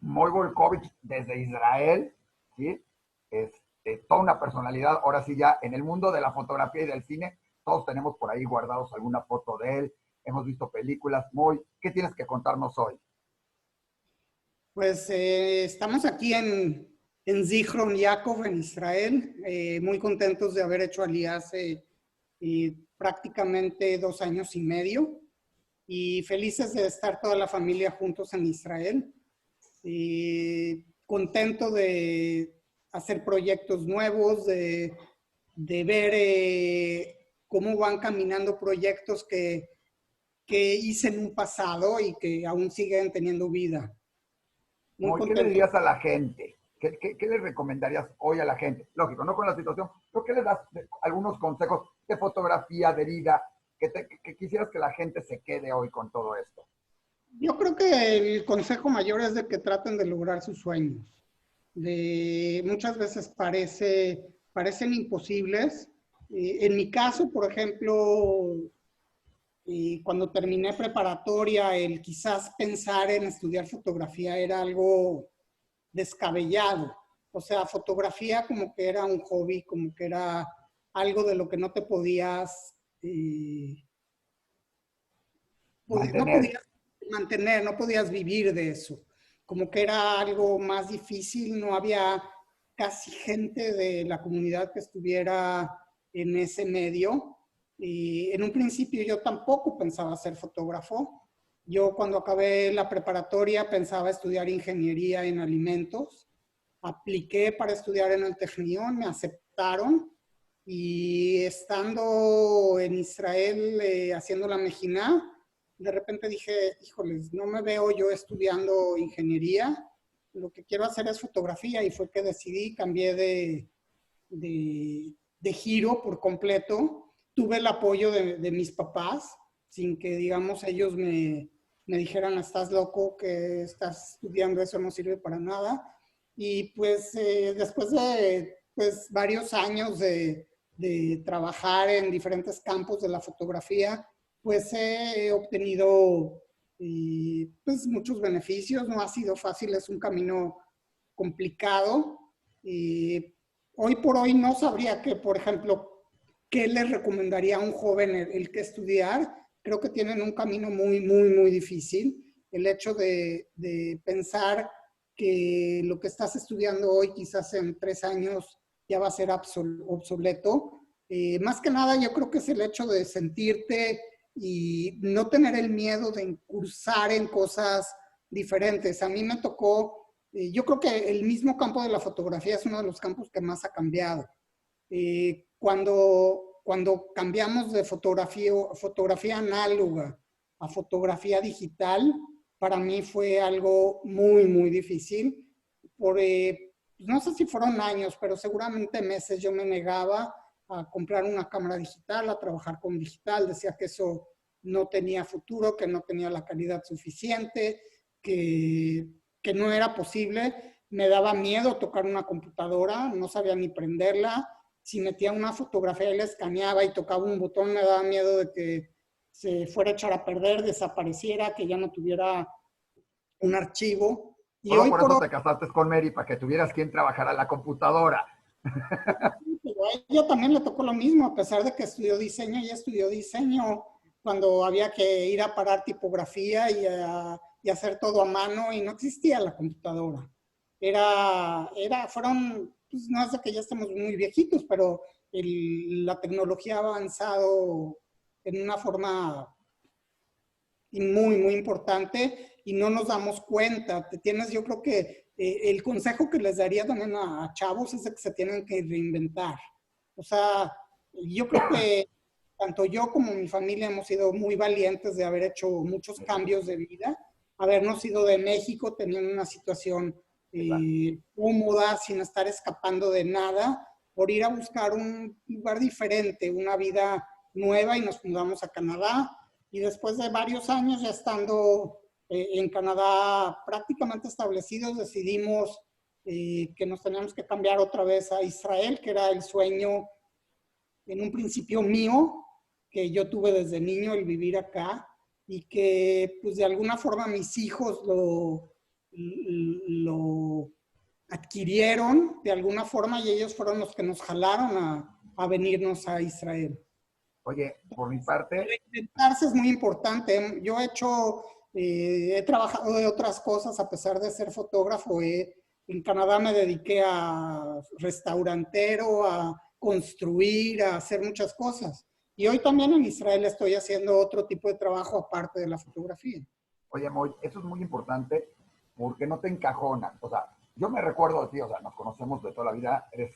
Moy Volkovich desde Israel, ¿sí? Toda una personalidad, ahora sí ya en el mundo de la fotografía y del cine, todos tenemos por ahí guardados alguna foto de él, hemos visto películas. Moy, ¿qué tienes que contarnos hoy? Pues estamos aquí en Zichron Yaakov, en Israel, muy contentos de haber hecho Aliyah hace prácticamente 2 años y medio y felices de estar toda la familia juntos en Israel. Contento de hacer proyectos nuevos, de ver cómo van caminando proyectos que hice en un pasado y que aún siguen teniendo vida. Muy Moy, ¿qué le contento. dirías a la gente? ¿Qué le recomendarías hoy a la gente? Lógico, no con la situación, pero ¿qué le das algunos consejos de fotografía, de vida, que quisieras que la gente se quede hoy con todo esto? Yo creo que el consejo mayor es de que traten de lograr sus sueños. Muchas veces parecen imposibles. En mi caso, por ejemplo, cuando terminé preparatoria, el quizás pensar en estudiar fotografía era algo descabellado. O sea, fotografía como que era un hobby, como que era algo de lo que no te podías no Mantener. podías mantener, no podías vivir de eso. Como que era algo más difícil, no había casi gente de la comunidad que estuviera en ese medio. Y en un principio yo tampoco pensaba ser fotógrafo. Yo cuando acabé la preparatoria pensaba estudiar ingeniería en alimentos. Apliqué para estudiar en el Technion, me aceptaron y estando en Israel haciendo la Mejina, de repente dije, híjoles, no me veo yo estudiando ingeniería, lo que quiero hacer es fotografía y fue que decidí, cambié de giro por completo. Tuve el apoyo de mis papás, sin que, digamos, ellos me dijeran, estás loco, que estás estudiando, eso no sirve para nada. Y pues después de pues, varios años de trabajar en diferentes campos de la fotografía, pues he obtenido pues muchos beneficios. No ha sido fácil, es un camino complicado. Hoy por hoy no sabría que, por ejemplo, qué les recomendaría a un joven el que estudiar. Creo que tienen un camino muy difícil. El hecho de pensar que lo que estás estudiando hoy quizás en 3 años ya va a ser obsoleto. Más que nada yo creo que es el hecho de sentirte y no tener el miedo de incursar en cosas diferentes. A mí me tocó, yo creo que el mismo campo de la fotografía es uno de los campos que más ha cambiado. Cuando cambiamos de fotografía análoga a fotografía digital, para mí fue algo muy difícil. No sé si fueron años, pero seguramente meses yo me negaba a comprar una cámara digital, a trabajar con digital, decía que eso no tenía futuro, que no tenía la calidad suficiente, que no era posible. Me daba miedo tocar una computadora, no sabía ni prenderla. Si metía una fotografía y la escaneaba y tocaba un botón, me daba miedo de que se fuera a echar a perder, desapareciera, que ya no tuviera un archivo. Y Solo hoy por por eso hoy, te casaste con Mary, para que tuvieras quien trabajara la computadora. pero a ella también le tocó lo mismo, a pesar de que estudió diseño, ella estudió diseño cuando había que ir a parar tipografía y hacer todo a mano y no existía la computadora. Fueron, pues no es de que ya estemos muy viejitos, pero la tecnología ha avanzado en una forma muy importante y no nos damos cuenta. Yo creo que el consejo que les daría también a chavos es de que se tienen que reinventar. O sea, yo creo que tanto yo como mi familia hemos sido muy valientes de haber hecho muchos cambios de vida, habernos ido de México teniendo una situación Exacto. cómoda, sin estar escapando de nada, por ir a buscar un lugar diferente, una vida nueva y nos mudamos a Canadá. Y después de varios años ya estando en Canadá prácticamente establecidos, decidimos que nos teníamos que cambiar otra vez a Israel, que era el sueño en un principio mío, que yo tuve desde niño, el vivir acá, y que pues de alguna forma mis hijos lo adquirieron de alguna forma y ellos fueron los que nos jalaron a venirnos a Israel. Oye, por mi parte... Reinventarse es muy importante. Yo he trabajado de otras cosas a pesar de ser fotógrafo. En Canadá me dediqué a restaurantero, a construir, a hacer muchas cosas. Y hoy también en Israel estoy haciendo otro tipo de trabajo aparte de la fotografía. Oye, Moy, eso es muy importante porque no te encajonan. O sea, yo me recuerdo de ti, o sea, nos conocemos de toda la vida, eres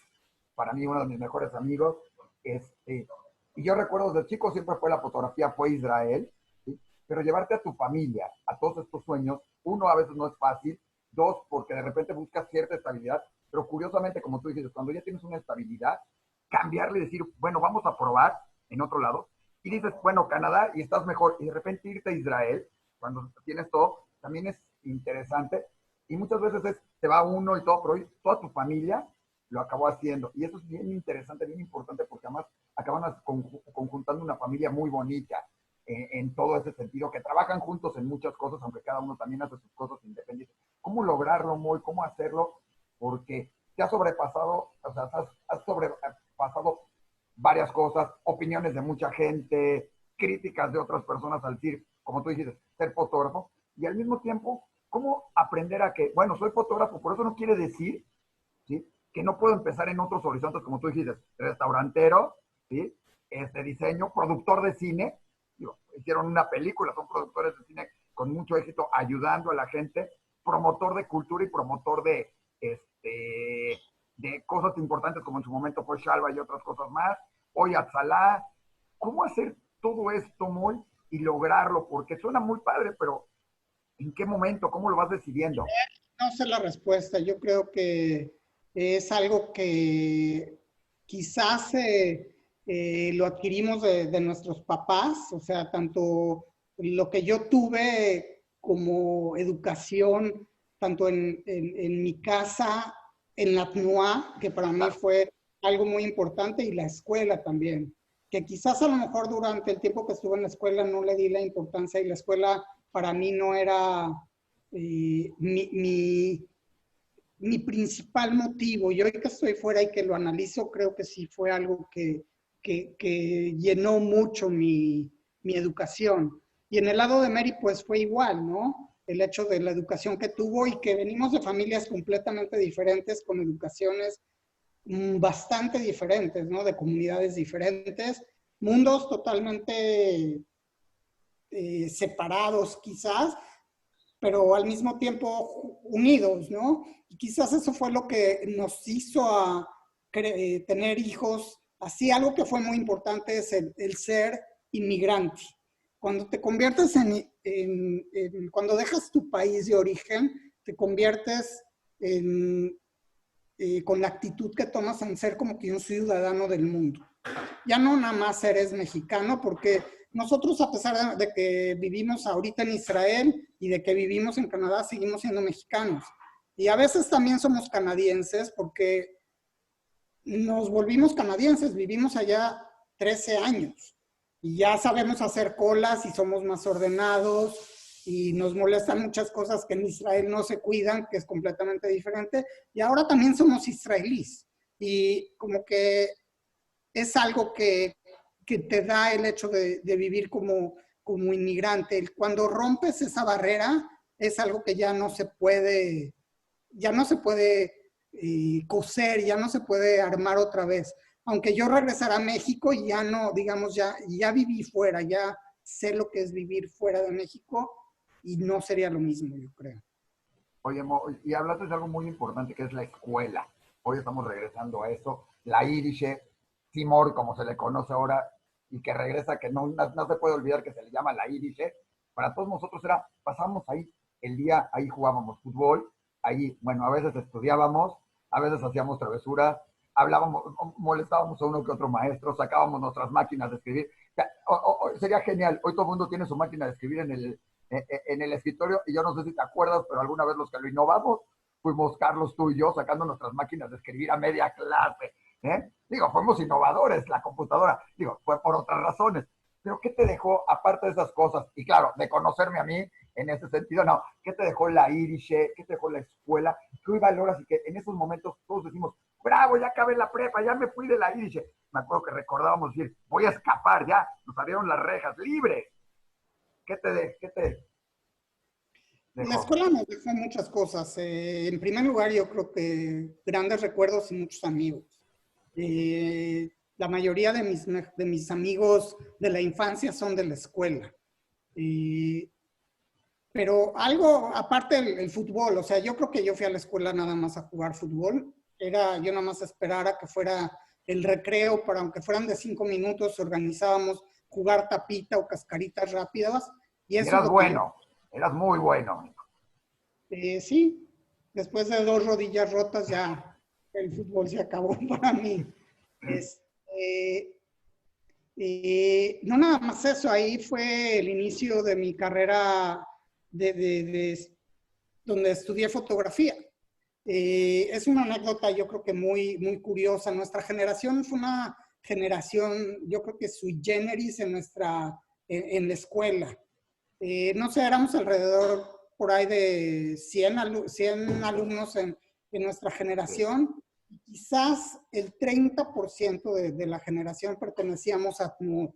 para mí uno de mis mejores amigos. Y yo recuerdo desde chico siempre fue la fotografía, fue Israel, ¿sí? Pero llevarte a tu familia, a todos estos sueños, uno a veces no es fácil, dos, porque de repente buscas cierta estabilidad, pero curiosamente, como tú dices, cuando ya tienes una estabilidad, cambiarle y decir, bueno, vamos a probar en otro lado, y dices, bueno, Canadá, y estás mejor, y de repente irte a Israel, cuando tienes todo, también es interesante, y muchas veces te va uno y todo, pero hoy toda tu familia lo acabó haciendo, y eso es bien interesante, bien importante, porque además acaban conjuntando una familia muy bonita, en todo ese sentido, que trabajan juntos en muchas cosas, aunque cada uno también hace sus cosas independientes. ¿Cómo lograrlo, Moy? ¿Cómo hacerlo? Porque te has sobrepasado, o sea, has sobrepasado varias cosas, opiniones de mucha gente, críticas de otras personas al decir, como tú dijiste, ser fotógrafo, y al mismo tiempo, ¿cómo aprender a que, bueno, soy fotógrafo, por eso no quiere decir, ¿sí?, que no puedo empezar en otros horizontes, como tú dijiste, restaurantero, ¿sí?, diseño, productor de cine, digo, hicieron una película, son productores de cine con mucho éxito, ayudando a la gente, promotor de cultura y promotor de cosas importantes, como en su momento fue Shalva y otras cosas más, hoy Atzalá. ¿Cómo hacer todo esto, Moy, y lograrlo? Porque suena muy padre, pero ¿en qué momento? ¿Cómo lo vas decidiendo? No sé la respuesta. Yo creo que es algo que quizás lo adquirimos de nuestros papás, o sea, tanto lo que yo tuve como educación, tanto en mi casa, en la TNUA, que para mí fue algo muy importante, y la escuela también, que quizás a lo mejor durante el tiempo que estuve en la escuela no le di la importancia, y la escuela para mí no era mi principal motivo. Y hoy que estoy fuera y que lo analizo, creo que sí fue algo que llenó mucho mi educación. Y en el lado de Mary, pues fue igual, ¿no? El hecho de la educación que tuvo, y que venimos de familias completamente diferentes, con educaciones bastante diferentes, ¿no? De comunidades diferentes, mundos totalmente separados quizás, pero al mismo tiempo unidos, ¿no? Y quizás eso fue lo que nos hizo tener hijos. Así, algo que fue muy importante es el ser inmigrante. Cuando te conviertes cuando dejas tu país de origen, te conviertes con la actitud que tomas en ser como que un ciudadano del mundo. Ya no nada más eres mexicano, porque nosotros, a pesar de que vivimos ahorita en Israel y de que vivimos en Canadá, seguimos siendo mexicanos. Y a veces también somos canadienses, porque nos volvimos canadienses, vivimos allá 13 años y ya sabemos hacer colas y somos más ordenados, y nos molestan muchas cosas que en Israel no se cuidan, que es completamente diferente. Y ahora también somos israelíes, y como que es algo que te da el hecho de vivir como inmigrante. Cuando rompes esa barrera, es algo que ya no se puede coser, ya no se puede armar otra vez. Aunque yo regresara a México, ya no, digamos, ya viví fuera, ya sé lo que es vivir fuera de México, y no sería lo mismo, yo creo. Oye, y hablaste de algo muy importante que es la escuela. Hoy estamos regresando a eso. La Irish, Timor, como se le conoce ahora, y que regresa, que no se puede olvidar que se le llama la Irish. Para todos nosotros pasamos ahí el día, ahí jugábamos fútbol, ahí, bueno, a veces estudiábamos, a veces hacíamos travesuras, hablábamos, molestábamos a uno que otro maestro, sacábamos nuestras máquinas de escribir. O sea, sería genial. Hoy todo el mundo tiene su máquina de escribir en el escritorio, y yo no sé si te acuerdas, pero alguna vez los que lo innovamos fuimos Carlos, tú y yo, sacando nuestras máquinas de escribir a media clase. Digo, fuimos innovadores, la computadora, digo, fue por otras razones. Pero ¿qué te dejó, aparte de esas cosas? Y claro, de conocerme a mí, en ese sentido, no. ¿Qué te dejó la Irish? ¿Qué te dejó la escuela? ¿Qué hoy valoras? Y que en esos momentos todos decimos, bravo, ya acabé la prepa, ya me fui de la Irish. Me acuerdo que recordábamos decir, voy a escapar ya, nos abrieron las rejas, libre. ¿Qué te La dejó? escuela nos dejó muchas cosas. En primer lugar, yo creo que grandes recuerdos y muchos amigos. La mayoría de mis amigos de la infancia son de la escuela. Pero algo, aparte el fútbol, o sea, yo creo que yo fui a la escuela nada más a jugar fútbol. Yo nada más esperar a que fuera el recreo, para aunque fueran de 5 minutos, organizábamos jugar tapita o cascaritas rápidas. Y Y eso es eras lo que yo... bueno, eras muy bueno. Sí, después de 2 rodillas rotas ya el fútbol se acabó para mí. No nada más eso, ahí fue el inicio de mi carrera donde estudié fotografía. Es una anécdota yo creo que muy, muy curiosa. Nuestra generación fue una generación, yo creo que sui generis en la escuela. No sé, éramos alrededor por ahí de 100 alumnos en nuestra generación. Quizás el 30% de la generación pertenecíamos a TNUOT,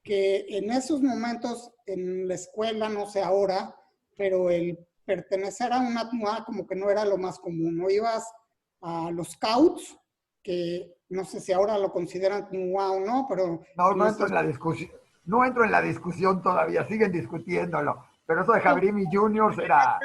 que en esos momentos en la escuela, no sé ahora, pero el pertenecer a una TNUA como que no era lo más común. No ibas a los scouts, que no sé si ahora lo consideran TNUA o no, pero... No, no entro en la discusión. No entro en la discusión todavía, siguen discutiéndolo. Pero eso de Javier y Juniors era...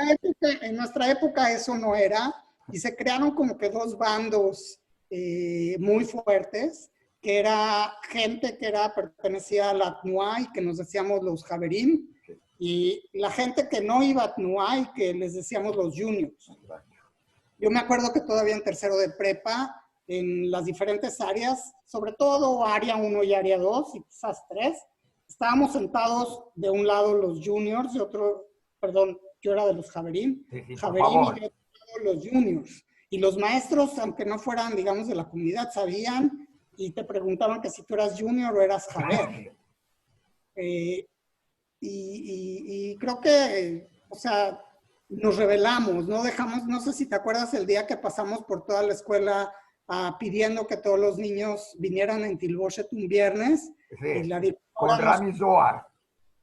En nuestra época eso no era, y se crearon como que 2 bandos muy fuertes, que era gente que pertenecía a la TNUA y que nos decíamos los Javerín, y la gente que no iba a TNUA y que les decíamos los Juniors. Yo me acuerdo que todavía en tercero de prepa, en las diferentes áreas, sobre todo área 1 y área 2, y quizás 3, estábamos sentados de un lado los juniors, de otro, perdón, yo era de los Javerín, Sí, por Javerín favor. y de otro lado los juniors. Y los maestros, aunque no fueran, digamos, de la comunidad, sabían y te preguntaban que si tú eras junior o eras Javer. Y creo que, o sea, nos rebelamos, no dejamos, no sé si te acuerdas el día que pasamos por toda la escuela pidiendo que todos los niños vinieran en Tilboshet un viernes. Y Sí, la con directora Rami Zohar.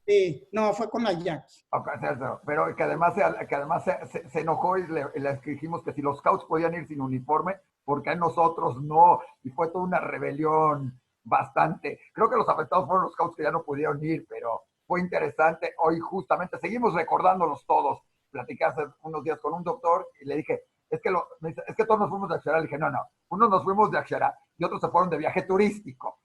Sí, no, fue con la Jackie. Pero que además, se enojó y le exigimos que si los scouts podían ir sin uniforme, porque a nosotros no. Y fue toda una rebelión bastante. Creo que los afectados fueron los scouts que ya no pudieron ir, pero fue interesante. Hoy justamente seguimos recordándolos todos. Platicé hace unos días con un doctor y le dije, es que todos nos fuimos de Axará. Le dije, no, unos nos fuimos de Axará y otros se fueron de viaje turístico.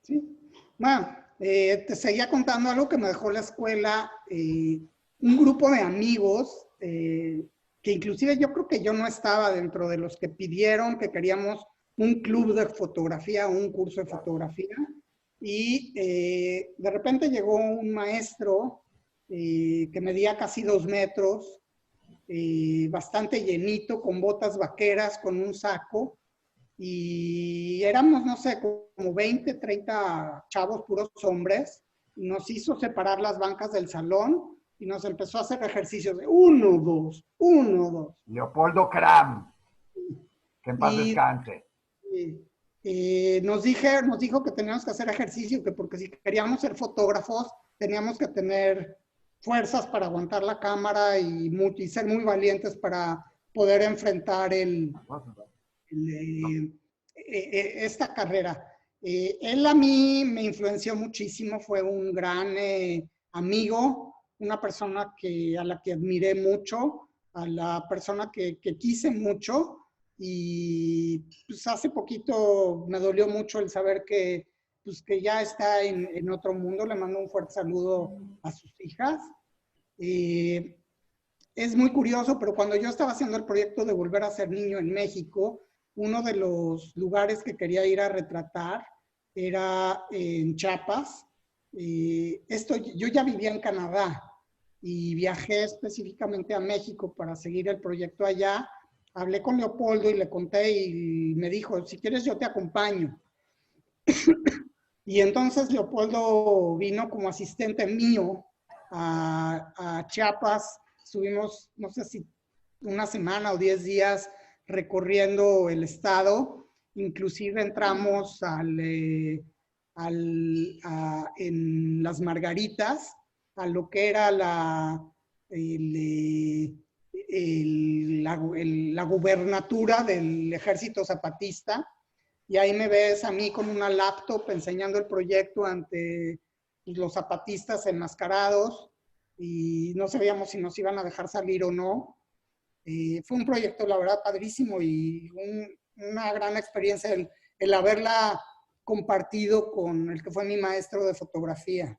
Sí. Bueno, te seguía contando algo que me dejó la escuela. Un grupo de amigos, que inclusive yo creo que yo no estaba dentro de los que pidieron que queríamos un club de fotografía, un curso de fotografía. Y de repente llegó un maestro que medía casi 2 metros, bastante llenito, con botas vaqueras, con un saco. Y éramos, no sé, como 20, 30 chavos, puros hombres. Nos hizo separar las bancas del salón y nos empezó a hacer ejercicios de 1, 2, 1, 2. Leopoldo Cram, que en paz Y descanse. nos dijo que teníamos que hacer ejercicio, que porque si queríamos ser fotógrafos teníamos que tener fuerzas para aguantar la cámara y ser muy valientes para poder enfrentar esta carrera. Él a mí me influenció muchísimo, fue un gran amigo, una persona a la que admiré mucho, a la persona que quise mucho, y pues hace poquito me dolió mucho el saber que ya está en otro mundo. Le mando un fuerte saludo a sus hijas. Es muy curioso, pero cuando yo estaba haciendo el proyecto de Volver a Ser Niño en México, uno de los lugares que quería ir a retratar era en Chiapas. Yo ya vivía en Canadá y viajé específicamente a México para seguir el proyecto allá. Hablé con Leopoldo y le conté y me dijo, si quieres yo te acompaño. Y entonces Leopoldo vino como asistente mío a Chiapas. Estuvimos, no sé si una semana o 10 días recorriendo el estado. Inclusive entramos en Las Margaritas, a lo que era la gubernatura del Ejército Zapatista. Y ahí me ves a mí con una laptop enseñando el proyecto ante los zapatistas enmascarados y no sabíamos si nos iban a dejar salir o no. Fue un proyecto, la verdad, padrísimo y una gran experiencia el haberla compartido con el que fue mi maestro de fotografía.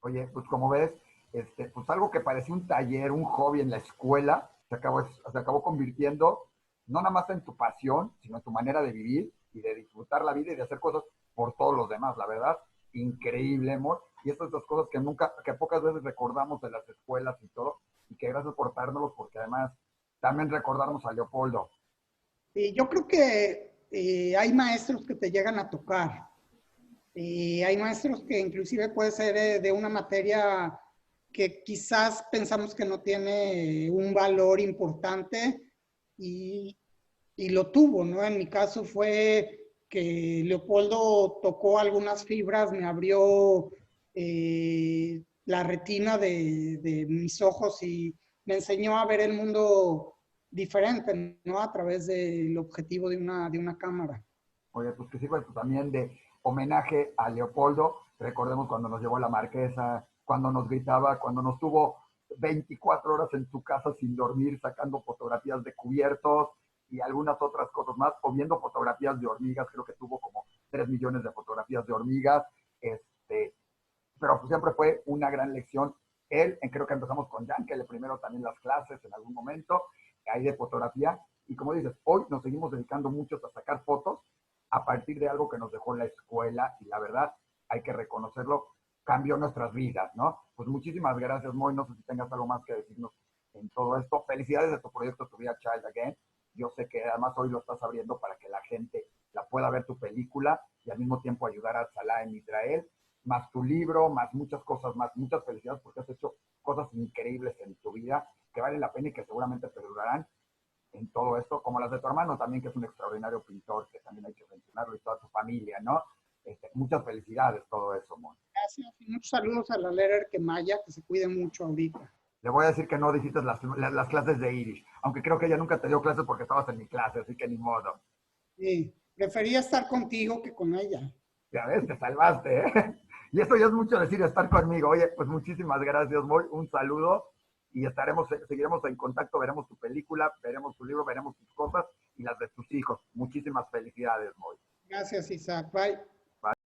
Oye, pues como ves, pues algo que parecía un taller, un hobby en la escuela, se acabó convirtiendo no nada más en tu pasión, sino en tu manera de vivir y de disfrutar la vida y de hacer cosas por todos los demás, la verdad, increíble, amor. Y estas son las cosas que pocas veces recordamos de las escuelas y todo, y que gracias por dárnoslos, porque además también recordarnos a Leopoldo. Y yo creo que hay maestros que te llegan a tocar. Hay maestros que inclusive puede ser de una materia que quizás pensamos que no tiene un valor importante y, y lo tuvo, ¿no? En mi caso fue que Leopoldo tocó algunas fibras, me abrió la retina de mis ojos y me enseñó a ver el mundo diferente, ¿no? A través del objetivo de una cámara. Oye, pues que sirva esto también de homenaje a Leopoldo. Recordemos cuando nos llevó a la Marquesa, cuando nos gritaba, cuando nos tuvo 24 horas en su casa sin dormir, sacando fotografías de cubiertos y algunas otras cosas más, o viendo fotografías de hormigas. Creo que tuvo como 3 millones de fotografías de hormigas. Pero pues siempre fue una gran lección. Creo que empezamos con Jan, que le primero también las clases en algún momento, ahí de fotografía. Y como dices, hoy nos seguimos dedicando muchos a sacar fotos a partir de algo que nos dejó la escuela y la verdad, hay que reconocerlo, cambió nuestras vidas, ¿no? Pues muchísimas gracias, Moy. No sé si tengas algo más que decirnos en todo esto. Felicidades de tu proyecto, Tu Vida Child Again. Yo sé que además hoy lo estás abriendo para que la gente la pueda ver tu película y al mismo tiempo ayudar a Salah en Israel, más tu libro, más muchas cosas más. Muchas felicidades porque has hecho cosas increíbles en tu vida que valen la pena y que seguramente perdurarán en todo esto, como las de tu hermano también, que es un extraordinario pintor, que también hay que mencionarlo, y toda tu familia, ¿no? Muchas felicidades, todo eso, Mon. Gracias y muchos saludos a la Lerer que Maya, que se cuide mucho ahorita. Le voy a decir que no dijiste las clases de Irish, aunque creo que ella nunca te dio clases porque estabas en mi clase, así que ni modo. Sí, prefería estar contigo que con ella. Ya ves, te salvaste, ¿eh? Y esto ya es mucho decir, estar conmigo. Oye, pues muchísimas gracias, Moy. Un saludo y seguiremos en contacto. Veremos tu película, veremos tu libro, veremos tus cosas y las de tus hijos. Muchísimas felicidades, Moy. Gracias, Isaac. Bye.